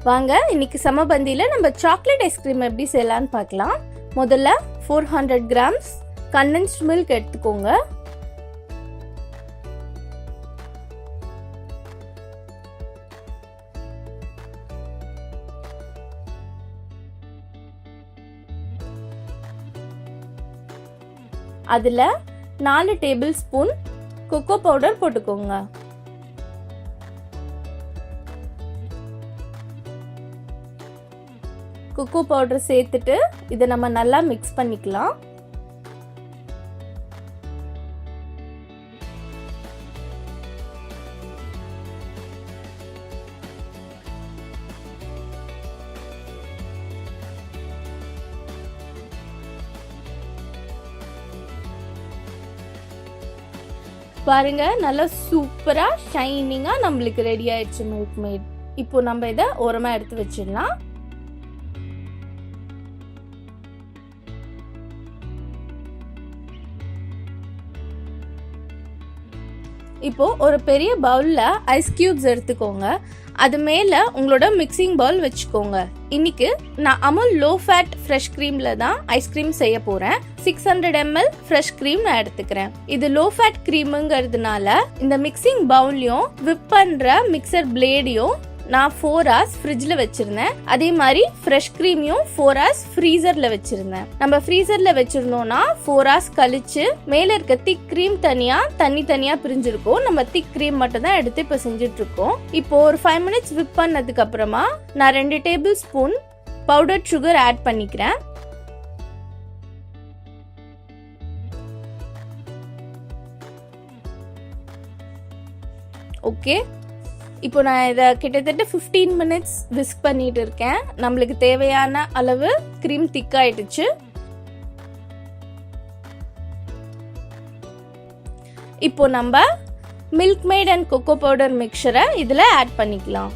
வாங்க இன்னைக்கு சமபந்தியில் நம்ம சாக்லேட் ஐஸ்கிரீம் எப்படி செய்யலான்னு பார்க்கலாம். முதல்ல 400 கிராம்ஸ் கண்டென்ஸ்ட் மில்க் எடுத்துக்கோங்க. அதில் 4 டேபிள் ஸ்பூன் கொக்கோ பவுடர் போட்டுக்கோங்க. கொக்கோ பவுடர் சேர்த்துட்டு இதை நம்ம நல்லா மிக்ஸ் பண்ணிக்கலாம். பாருங்க, நல்லா சூப்பரா ஷைனிங்கா நம்மளுக்கு ரெடி ஆயிடுச்சு மில்க் மேட். இப்போ நம்ம இதை ஓரமா எடுத்து வச்சிடலாம். இப்போ ஒரு பெரிய பவுல்ல ஐஸ் கியூப்ஸ் எடுத்துக்கோங்க. அது மேல உங்களோட மிக்சிங் பவுல் வச்சுக்கோங்க. இன்னைக்கு நான் அமுல் லோ ஃபேட் ஃப்ரெஷ் கிரீம்ல தான் ஐஸ்கிரீம் செய்ய போறேன். 600 ml ஃப்ரெஷ் கிரீம் நான் எடுத்துக்கிறேன். இது லோ ஃபேட் கிரீமுங்கிறதுனால இந்த மிக்சிங் பவுல்லையும் விப் பண்ற மிக்சர் பிளேடையும் நான் 4 hours ஃப்ரிட்ஜ்ல வச்சிருந்தேன். அதே மாதிரி ஃப்ரெஷ் கிரீமையும் 4 hours ஃப்ரீசர்ல வச்சிருந்தேன். நம்ம ஃப்ரீசர்ல வச்சிருந்தோம்னா 4 hours கழிச்சு மேல இருக்க திக் கிரீம் தனியா பிரிஞ்சிருக்கும். நம்ம திக் கிரீம் மட்டும் தான் எடுத்து இப்ப செஞ்சுட்டு இருக்கோம். இப்போ ஒரு 5 minutes விப் பண்ணதுக்கு அப்புறமா நான் 2 tablespoon powder sugar add பண்ணிக்கிறேன். ஓகே, இப்போ நான் இதை கிட்டத்தட்ட 15 minutes விஸ்க் பண்ணிட்டு இருக்கேன். நம்மளுக்கு தேவையான அளவு கிரீம் திக் ஆயிடுச்சு. இப்போ நம்ம Milkmaid and cocoa powder மிக்சரை இதுல ஆட் பண்ணிக்கலாம்.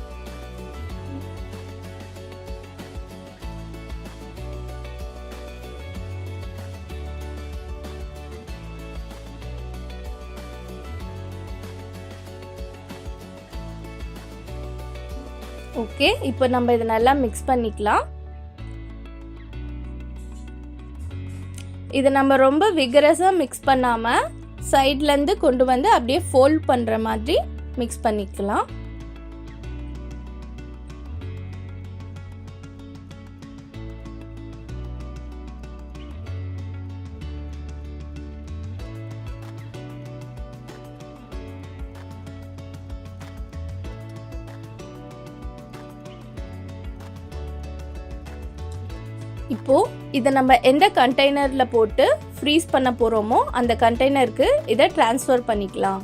ஓகே, இப்போ நம்ம இதை நல்லா மிக்ஸ் பண்ணிக்கலாம். இதை நம்ம ரொம்ப விகரஸா மிக்ஸ் பண்ணாம சைட்ல இருந்து கொண்டு வந்து அப்படியே ஃபோல்ட் பண்ற மாதிரி மிக்ஸ் பண்ணிக்கலாம். இப்போ இதை நம்ம எந்த கண்டெய்னர்ல போட்டு ஃப்ரீஸ் பண்ண போறோமோ அந்த கண்டெய்னருக்கு இதை டிரான்ஸ்ஃபர் பண்ணிக்கலாம்.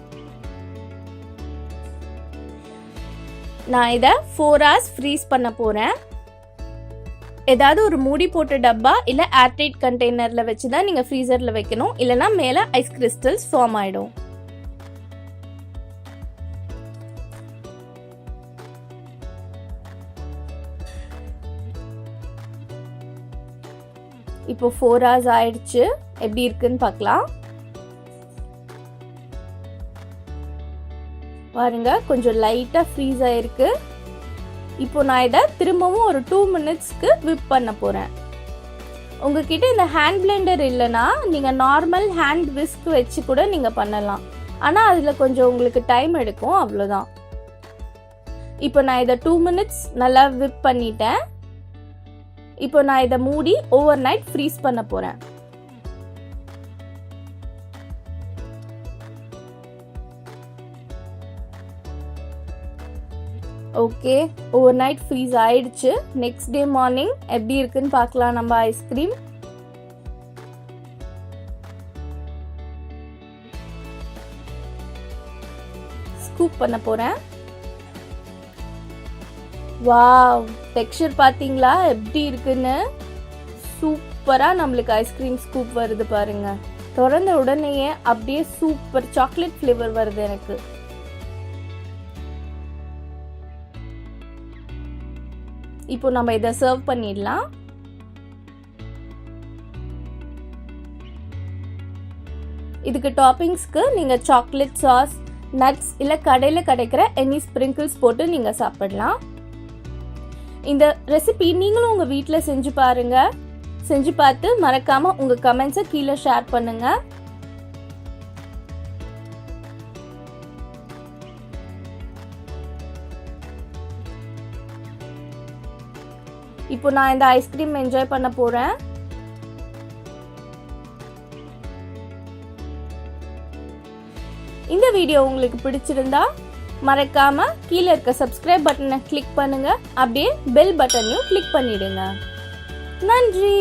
நான் இதை 4 hours ஃப்ரீஸ் பண்ண போறேன். ஏதாவது ஒரு மூடி போட்ட டப்பா இல்ல ஏர்டைட் கண்டெய்னர்ல வச்சுதான் நீங்க ஃப்ரீசர்ல வைக்கணும். இல்லைன்னா மேல ஐஸ் கிறிஸ்டல்ஸ் ஃபார்ம் ஆயிடும். இப்போ 4 hours ஆயிடுச்சு. எப்படி இருக்குன்னு பார்க்கலாம். பாருங்க, கொஞ்சம் லைட்டா ஃப்ரீஸ் ஆயிருக்கு. இப்போ நான் இதை திரும்பவும் ஒரு 2 minutesக்கு விப் பண்ண போறேன். உங்ககிட்ட இந்த ஹேண்ட் பிளெண்டர் இல்லைன்னா நீங்க நார்மல் ஹேண்ட் விஸ்க் வச்சு கூட நீங்க பண்ணலாம். ஆனா அதுல கொஞ்சம் உங்களுக்கு டைம் எடுக்கும், அவ்வளவுதான். இப்போ நான் இதை 2 minutes நல்லா விப் பண்ணிட்டேன். இப்போ நான் இதை மூடி ஓவர் நைட் ஃப்ரீஸ் பண்ண போறேன். ஓகே, ஓவர் நைட் ஃப்ரீஸ் ஆயிடுச்சு. நெக்ஸ்ட் டே மார்னிங் எப்படி இருக்குன்னு பார்க்கலாம். நம்ம ஐஸ்கிரீம் ஸ்கூப் பண்ண போறேன். வாவ், டெக்ஸ்சர் பாத்தீங்களா எப்படி இருக்குன்னு? சூப்பரா நம்மளுக்கு ஐஸ்கிரீம் ஸ்கூப் வருது பாருங்க. திறந்த உடனேயே அப்படியே சூப்பர் சாக்லேட் ஃப்ளேவர் வருது எனக்கு. இப்போ நம்ம இதை சர்வ் பண்ணிடலாம். இதுக்கு டாப்பிங்ஸ்க்கு நீங்க சாக்லேட் சாஸ், நட்ஸ் இல்ல கடையில கிடைக்கிற எனி ஸ்ப்ரிங்கிள்ஸ் போட்டு நீங்க சாப்பிடலாம். இந்த ரெசிபி நீங்களும் உங்கள் வீட்டில் செஞ்சு பாருங்க. செஞ்சு பார்த்து மறக்காம உங்கள் கமெண்ட்ஸை கீழே ஷேர் பண்ணுங்க. இப்போ நான் இந்த ஐஸ்கிரீம் என்ஜாய் பண்ண போறேன். இந்த வீடியோ உங்களுக்கு பிடிச்சிருந்தா மறக்காம கீழே இருக்க சப்ஸ்கிரைப் பட்டனை கிளிக் பண்ணுங்க. அப்படியே பெல் பட்டனையும் கிளிக் பண்ணிடுங்க. நன்றி.